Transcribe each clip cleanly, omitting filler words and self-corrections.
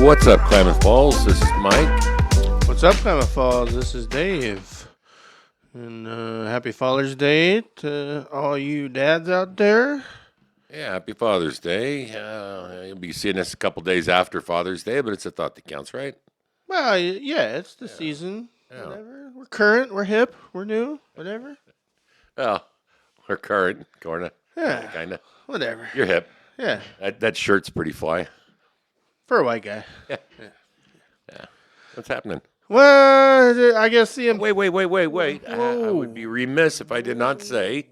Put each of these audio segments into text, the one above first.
What's up, Klamath Falls? This is Mike. What's up, Klamath Falls? This is Dave. And happy Father's Day to all you dads out there. Yeah, happy Father's Day. You'll be seeing this a couple days after Father's Day, but it's a thought that counts, right? Well, yeah, it's the season. Yeah. Whatever. We're current, we're hip, we're new, whatever. Well, we're current, kinda. Yeah, Kinda. whatever. You're hip. Yeah, That shirt's pretty fly. for a white guy. Yeah. What's happening? Well, I guess the Wait. I would be remiss if I did not say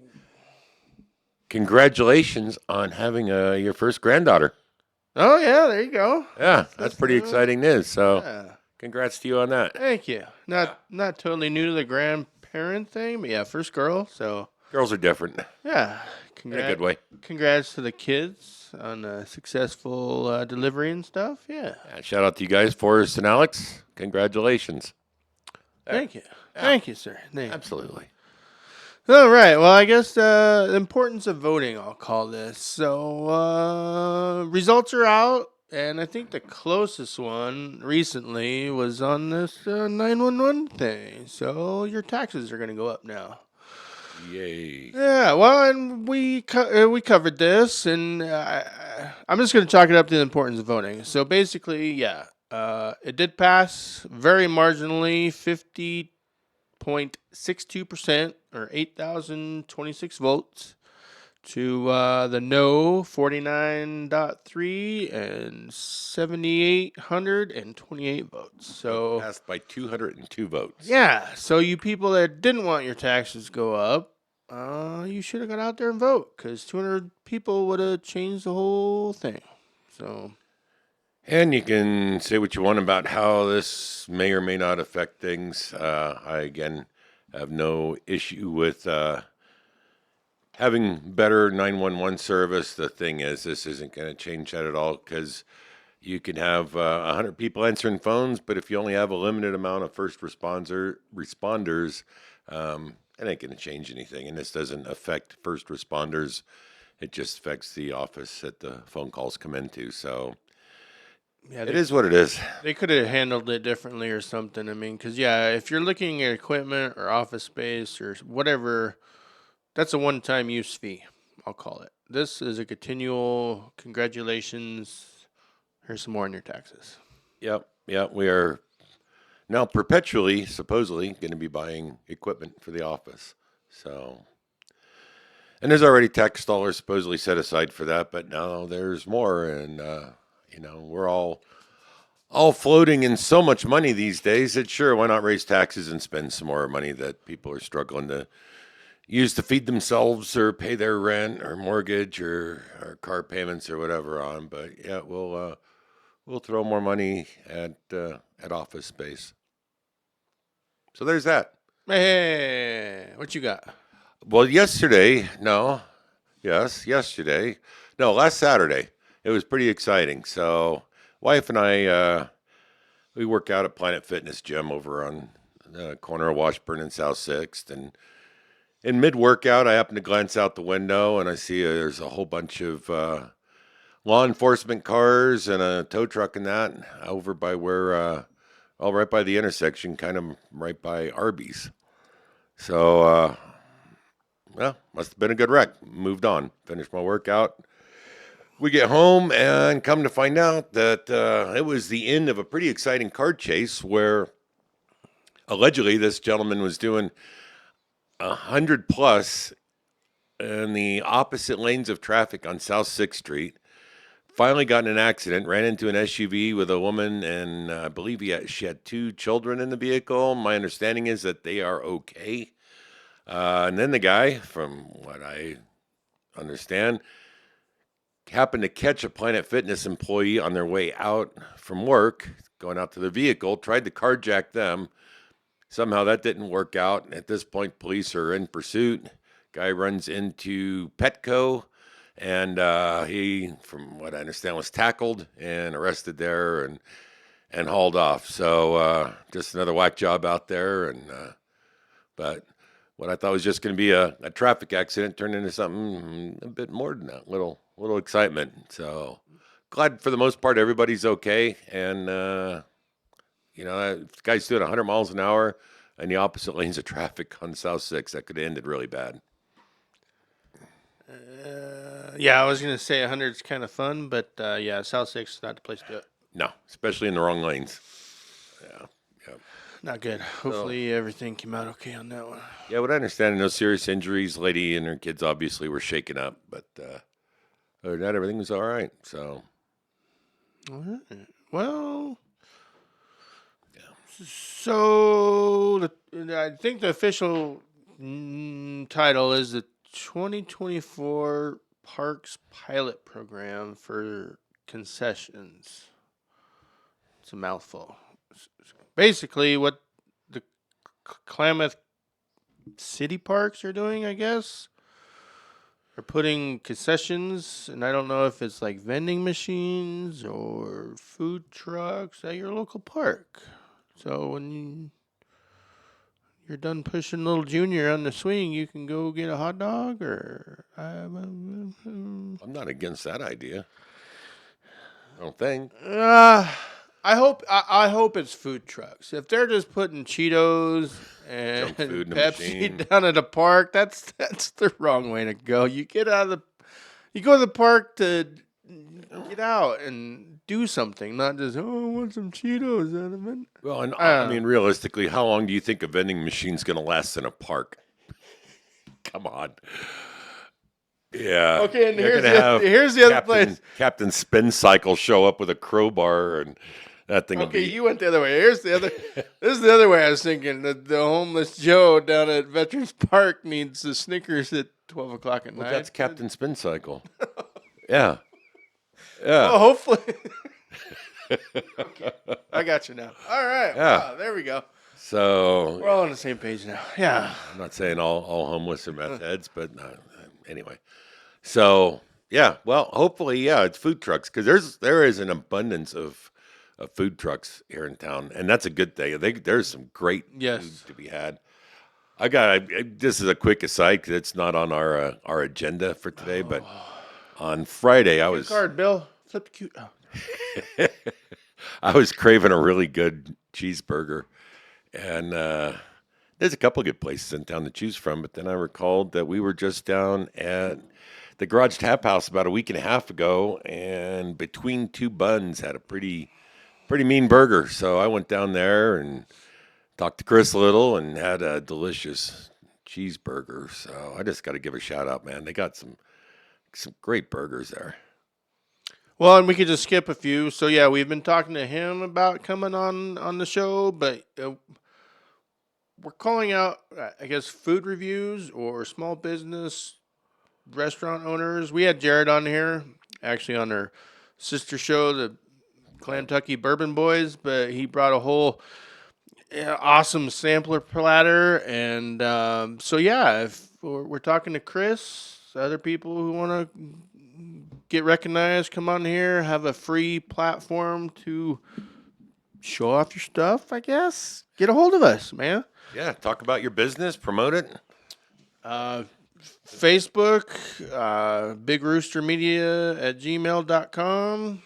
congratulations on having your first granddaughter. Oh yeah, there you go. Yeah, that's pretty exciting news. So, Yeah. congrats to you on that. Thank you. Not totally new to the grandparent thing, but yeah, first girl. So Girls are different yeah, in a good way. Congrats to the kids on a successful delivery and stuff. Yeah. Yeah, shout out to you guys, Forrest and Alex. Congratulations. Thank you. Thank you, sir. Thank you. Absolutely. All right. Well, I guess the importance of voting, I'll call this. So, results are out, and I think the closest one recently was on this 911 thing. So, your taxes are going to go up now. Yay. Yeah, well, and we covered this, and I'm just going to chalk it up to the importance of voting. So basically, yeah, it did pass very marginally, 50.62% or 8,026 votes to the no 49.3 and 7,828 votes. So Passed by 202 votes. yeah, so you people that didn't want your taxes to go up, you should have got out there and vote because 200 people would have changed the whole thing. So, And you can say what you want about how this may or may not affect things. I, again, have no issue with having better 911 service. The thing is, this isn't going to change that at all because you can have 100 people answering phones, but if you only have a limited amount of first responders, it ain't going to change anything. And this doesn't affect first responders. It just affects the office that the phone calls come into. So yeah, it is what it is. They could have handled it differently or something. I mean, because, yeah, if you're looking at equipment or office space or whatever, that's a one-time use fee, I'll call it. This is a continual congratulations. Here's some more on your taxes. Yep. We are now perpetually, supposedly, going to be buying equipment for the office. So, and there's already tax dollars supposedly set aside for that, but now there's more, and we're all floating in so much money these days that sure, why not raise taxes and spend some more money that people are struggling to use to feed themselves or pay their rent or mortgage or car payments or whatever on. But yeah, we'll throw more money at office space. So there's that. Hey, what you got? Well, last Saturday. No, last Saturday. It was pretty exciting. So, wife and I, we work out at Planet Fitness Gym over on the corner of Washburn and South 6th. And in mid-workout, I happen to glance out the window and I see there's a whole bunch of law enforcement cars and a tow truck and that over by where, right by the intersection, kind of right by Arby's. So, must have been a good wreck. Moved on, finished my workout. We get home and come to find out that it was the end of a pretty exciting car chase where allegedly this gentleman was doing 100 plus in the opposite lanes of traffic on South 6th Street. Finally got in an accident, ran into an SUV with a woman, and I believe she had 2 children in the vehicle. My understanding is that they are okay. And then the guy, from what I understand, happened to catch a Planet Fitness employee on their way out from work, going out to the vehicle, tried to carjack them. Somehow that didn't work out. At this point, police are in pursuit. Guy runs into Petco, and he, from what I understand, was tackled and arrested there and hauled off. So just another whack job out there. But what I thought was just going to be a traffic accident turned into something a bit more than that. Little excitement. So glad for the most part everybody's okay. And if the guy's doing 100 miles an hour in the opposite lanes of traffic on South Six, that could have ended really bad. Yeah, I was gonna say 100 is kind of fun, but yeah, South Six is not the place to do it. No, especially in the wrong lanes. Yeah, yeah. Not good. Hopefully everything came out okay on that one. Yeah, what I understand, no serious injuries. Lady and her kids obviously were shaken up, but other than that, everything was all right. So, All right. Well, so I think the official title is the 2024 Parks Pilot Program for Concessions. It's a mouthful. Basically, what the Klamath City Parks are doing, I guess, are putting concessions, and I don't know if it's like vending machines or food trucks at your local park. So when you're done pushing little Junior on the swing, you can go get a hot dog or. I'm not against that idea. I don't think. I hope it's food trucks. If they're just putting Cheetos and Junk food in a Pepsi machine. down at a park, that's the wrong way to go. You go to the park to get out and do something, not just I want some Cheetos out of it. Well, and I mean, realistically, how long do you think a vending machine's going to last in a park? Come on. Yeah. Okay, and You're here's gonna have here's the other place. Captain Spin Cycle show up with a crowbar, and that thing will Okay, be. you went the other way. Here's the other. This is the other way I was thinking. The homeless Joe down at Veterans Park needs the Snickers at 12 o'clock at Well, night. that's Captain Spin Cycle. Yeah. Yeah. Well, hopefully. Okay, I got you now. All right. Yeah. Wow, there we go. So We're all on the same page now. Yeah. I'm not saying all homeless are meth heads, but anyway. So yeah, well, hopefully, yeah, it's food trucks because there is an abundance of food trucks here in town, and that's a good thing. There's some great Yes. food to be had. This is a quick aside because it's not on our agenda for today, but on Friday I was Card, Bill. Flip the cute. Oh. I was craving a really good cheeseburger, and there's a couple of good places in town to choose from. But then I recalled that we were just down at the Garage Tap House about a week and a half ago, and between two buns had a pretty mean burger. So I went down there and talked to Chris a little and had a delicious cheeseburger. So I just got to give a shout out, man. They got some great burgers there. Well, and we could just skip a few. So yeah, we've been talking to him about coming on the show, but we're calling out, I guess, food reviews or small business restaurant owners. We had Jared on here, actually on our sister show, the Clantucky Bourbon Boys, but he brought a whole awesome sampler platter. And so yeah, if we're talking to Chris, other people who want to get recognized, come on here, have a free platform to show off your stuff, I guess. Get a hold of us, man. Yeah, talk about your business, promote it. Facebook, bigroostermedia@gmail.com.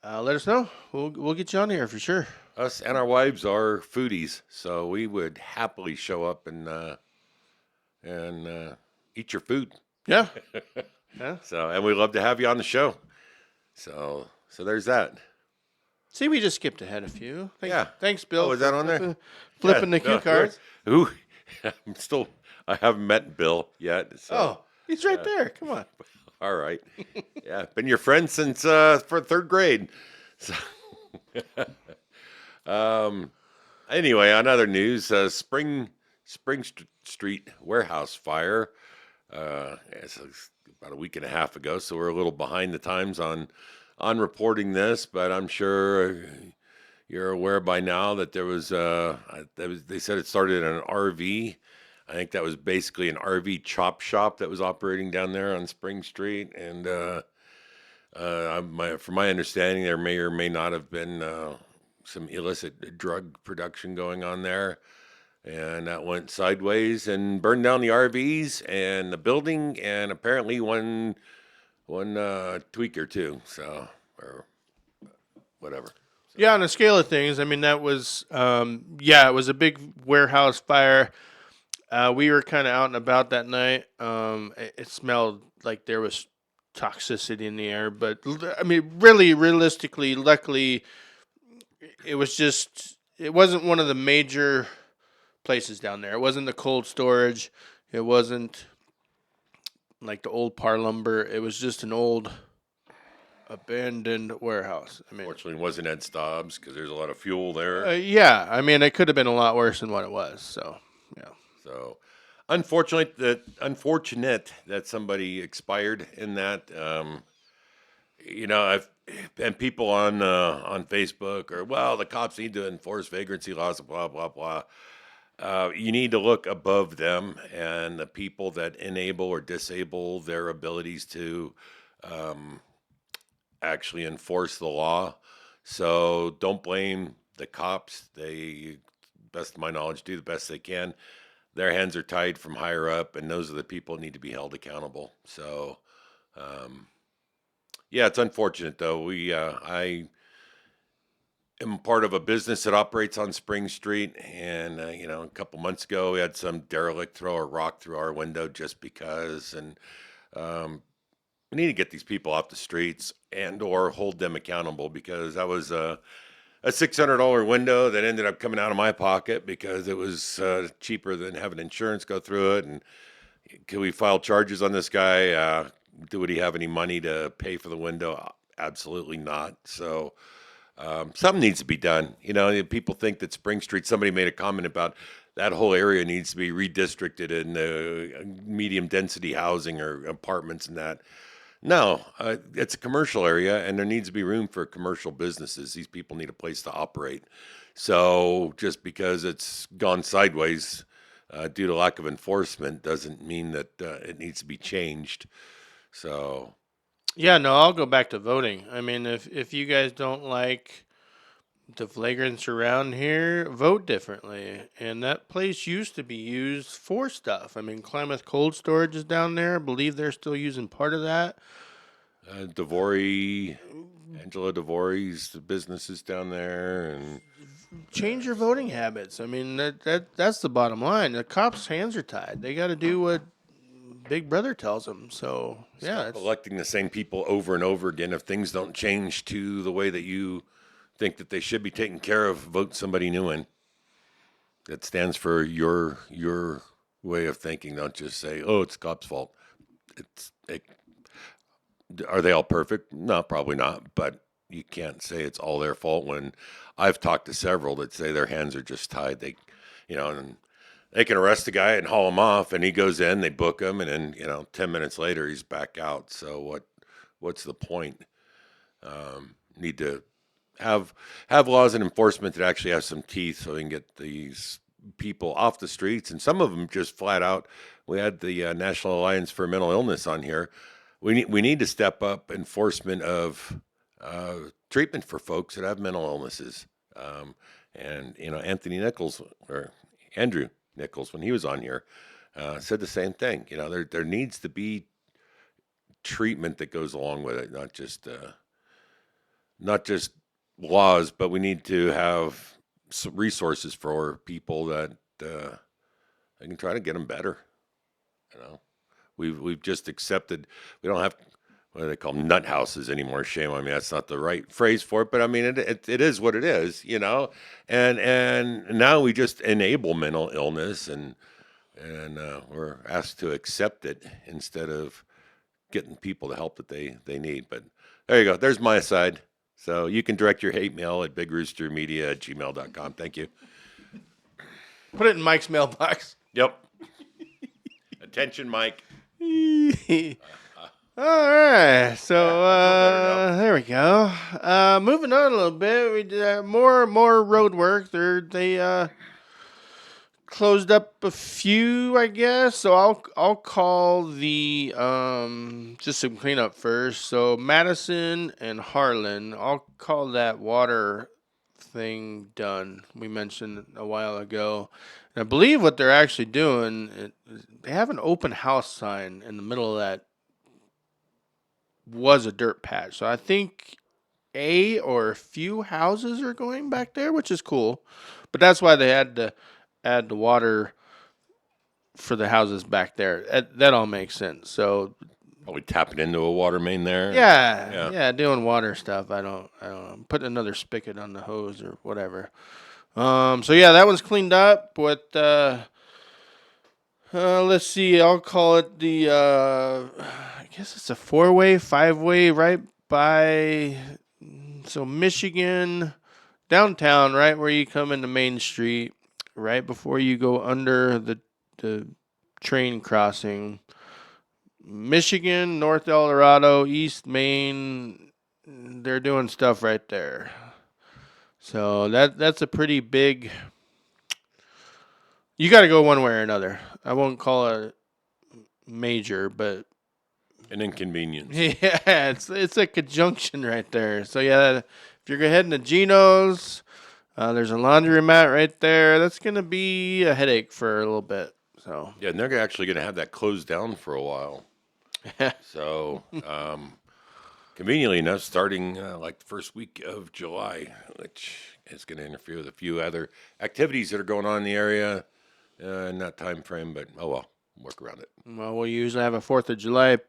Let us know. We'll get you on here for sure. Us and our wives are foodies, so we would happily show up and eat your food. Yeah. Yeah. So, and we'd love to have you on the show. So there's that. See, we just skipped ahead a few. Yeah. Thanks, Bill. Oh, is that on there? Flipping Yeah, the cue no, cards. Ooh, I haven't met Bill yet. So. Oh, he's right there. Come on. All right. Yeah, been your friend since for third grade. So, anyway, on other news, Spring Street warehouse fire. It's about a week and a half ago, so we're a little behind the times on reporting this, but I'm sure you're aware by now that they said it started in an RV. I think that was basically an RV chop shop that was operating down there on Spring Street. And from my understanding, there may or may not have been some illicit drug production going on there. And that went sideways and burned down the RVs and the building and apparently one tweaker too. So or whatever. Yeah, on the scale of things, I mean, that was, it was a big warehouse fire. We were kind of out and about that night. It smelled like there was toxicity in the air, but I mean, really, realistically, luckily, it wasn't one of the major places down there. It wasn't the cold storage. It wasn't like the old par lumber. It was just an old abandoned warehouse. I mean, Fortunately, it wasn't Ed Stobbs because there's a lot of fuel there. yeah. I mean, it could have been a lot worse than what it was. So, yeah. So, unfortunate that somebody expired in that. I've and people on Facebook or the cops need to enforce vagrancy laws, blah blah blah. You need to look above them and the people that enable or disable their abilities to um, actually enforce the law. So don't blame the cops. They, best of my knowledge, do the best they can. Their hands are tied from higher up, and those are the people that need to be held accountable. So, um, yeah, it's unfortunate though. I am part of a business that operates on Spring Street, and a couple months ago we had some derelict throw a rock through our window just because, and um, we need to get these people off the streets and or hold them accountable because that was a $600 window that ended up coming out of my pocket because it was cheaper than having insurance go through it. And can we file charges on this guy? Would he have any money to pay for the window? Absolutely not. So something needs to be done. People think that Spring Street, somebody made a comment about that whole area needs to be redistricted in medium density housing or apartments and that. No, it's a commercial area, and there needs to be room for commercial businesses. These people need a place to operate. So just because it's gone sideways due to lack of enforcement doesn't mean that it needs to be changed. So Yeah, no, I'll go back to voting. I mean, if you guys don't like the flagrants around here, vote differently. And that place used to be used for stuff. I mean, Klamath Cold Storage is down there. I believe they're still using part of that. DeVore, Angela DeVore's businesses down there, and Change your voting habits. I mean, that's the bottom line. The cops' hands are tied. They got to do what Big Brother tells them. So, yeah. stop electing the same people over and over again. If things don't change to the way that you think that they should be taken care of, vote somebody new in. That stands for your way of thinking. Don't just say, "Oh, it's the cops' fault." Are they all perfect? No, probably not. But you can't say it's all their fault when I've talked to several that say their hands are just tied. And they can arrest the guy and haul him off, and he goes in, they book him, and then 10 minutes later he's back out. So what's the point? Need to have laws and enforcement that actually have some teeth, so we can get these people off the streets. And some of them just flat out. We had the National Alliance for Mental Illness on here. We need to step up enforcement of treatment for folks that have mental illnesses. And Anthony Nichols or Andrew Nichols, when he was on here, said the same thing. There needs to be treatment that goes along with it, not just laws, but we need to have some resources for people that I can try to get them better. You know, we've just accepted we don't have what do they call them, nut houses anymore. Shame on me, that's not the right phrase for it, but I mean it is what it is. And now we just enable mental illness and we're asked to accept it instead of getting people the help that they need. But there you go. There's my side. So you can direct your hate mail at bigroostermedia@gmail.com. Thank you. Put it in Mike's mailbox. Yep. Attention, Mike. All right, so better now. there we go. Moving on a little bit, we did more road work. They closed up a few, I guess. So I'll call the just some cleanup first. So Madison and Harlan, I'll call that water thing done. We mentioned a while ago. And I believe what they're actually doing, they have an open house sign in the middle of that was a dirt patch. So I think or a few houses are going back there, which is cool. But that's why they had to add the water for the houses back there. That all makes sense. So Probably tapping into a water main there. yeah, Yeah. yeah, doing water stuff. I don't know. Putting another spigot on the hose or whatever. So yeah, that one's cleaned up. With let's see, I'll call it the. I guess it's a 4-way, 5-way, right by. So Michigan, downtown, right where you come into Main Street, right before you go under the train crossing. Michigan, North El Dorado, East Main, they're doing stuff right there. So that's a pretty big. You got to go one way or another. I won't call it major, but An inconvenience. yeah, it's a conjunction right there. So yeah, if you're heading to Geno's, there's a laundromat right there. That's gonna be a headache for a little bit. So Yeah, and they're actually going to have that closed down for a while. So, conveniently enough, starting like the first week of July, which is going to interfere with a few other activities that are going on in the area in that time frame. But oh well, work around it. well, we usually have a 4th of July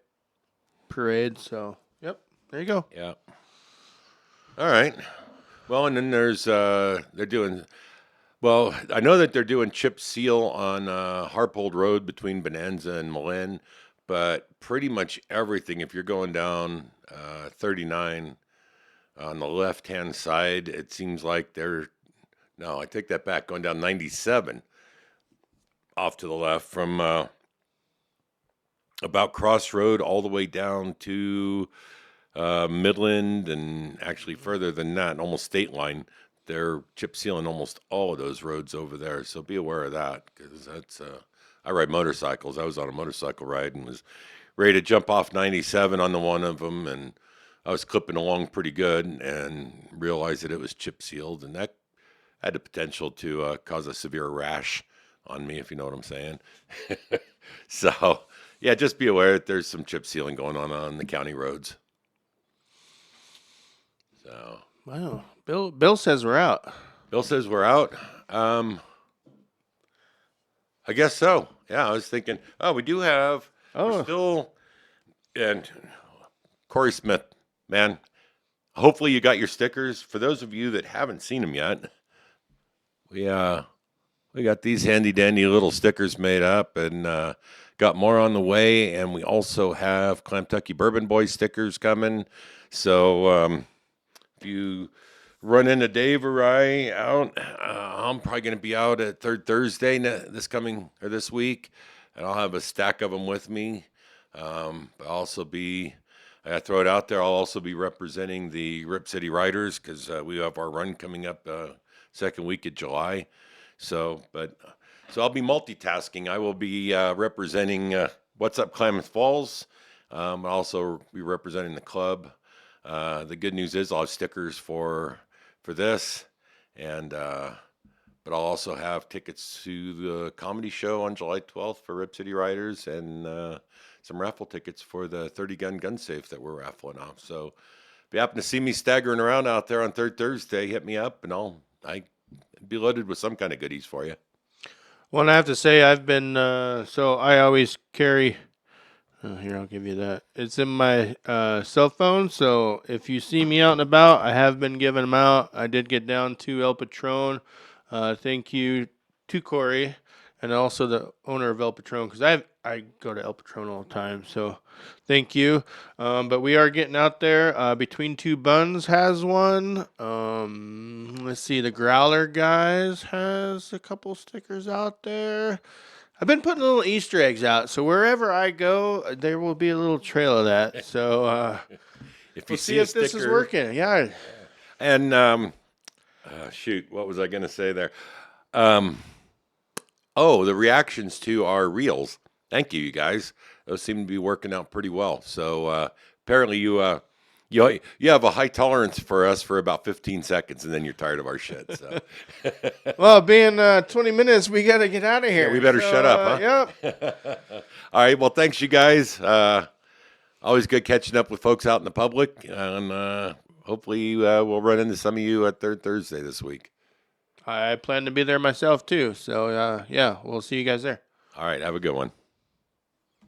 parade. So yep, there you go. Yeah. All right. Well, and then there's they're doing. Well, I know that they're doing chip seal on Harpold Road between Bonanza and Malin, but pretty much everything, if you're going down 39 on the left-hand side, it seems like they're, no, I take that back, going down 97 off to the left from about Crossroad all the way down to Midland and actually further than that, almost state line. They're chip sealing almost all of those roads over there, so be aware of that because that's. I ride motorcycles. I was on a motorcycle ride and was ready to jump off 97 on the one of them, and I was clipping along pretty good and realized that it was chip sealed, and that had the potential to cause a severe rash on me, if you know what I'm saying. So, yeah, just be aware that there's some chip sealing going on the county roads. So. Wow, Bill says we're out. Bill says we're out. I guess so. Yeah, I was thinking. Oh, we do have. We're still. And Corey Smith, man. Hopefully you got your stickers. For those of you that haven't seen them yet, we got these handy dandy little stickers made up, and got more on the way. And we also have Clamtucky Bourbon Boys stickers coming. So if you run into Dave or I out, I'm probably going to be out at Third Thursday this week, and I'll have a stack of them with me. I'll also be, I got to throw it out there, I'll also be representing the Rip City Riders because we have our run coming up second week of July. So I'll be multitasking. I will be representing What's Up Klamath Falls. I'll also be representing the club. The good news is I'll have stickers for this, and but I'll also have tickets to the comedy show on July 12th for Rip City Riders, and some raffle tickets for the 30-gun safe that we're raffling off. So if you happen to see me staggering around out there on Third Thursday, hit me up, and I'll be loaded with some kind of goodies for you. Well, and I have to say, I've been so I always carry. Here, I'll give you that. It's in my cell phone, so if you see me out and about, I have been giving them out. I did get down to El Patron. Thank you to Corey and also the owner of El Patron, because I go to El Patron all the time, so thank you. But we are getting out there. Between Two Buns has one. Let's see, the Growler guys has a couple stickers out there. I've been putting little Easter eggs out, so wherever I go, there will be a little trail of that. So If you we'll see if this is working. Yeah. And shoot, what was I going to say there? The reactions to our reels. Thank you, you guys. Those seem to be working out pretty well. So apparently you have a high tolerance for us for about 15 seconds, and then you're tired of our shit. So. Well, being 20 minutes, we got to get out of here. Yeah, we better shut up, huh? Yep. All right. Well, thanks, you guys. Always good catching up with folks out in the public, and hopefully we'll run into some of you at Third Thursday this week. I plan to be there myself too. So yeah, we'll see you guys there. All right, have a good one.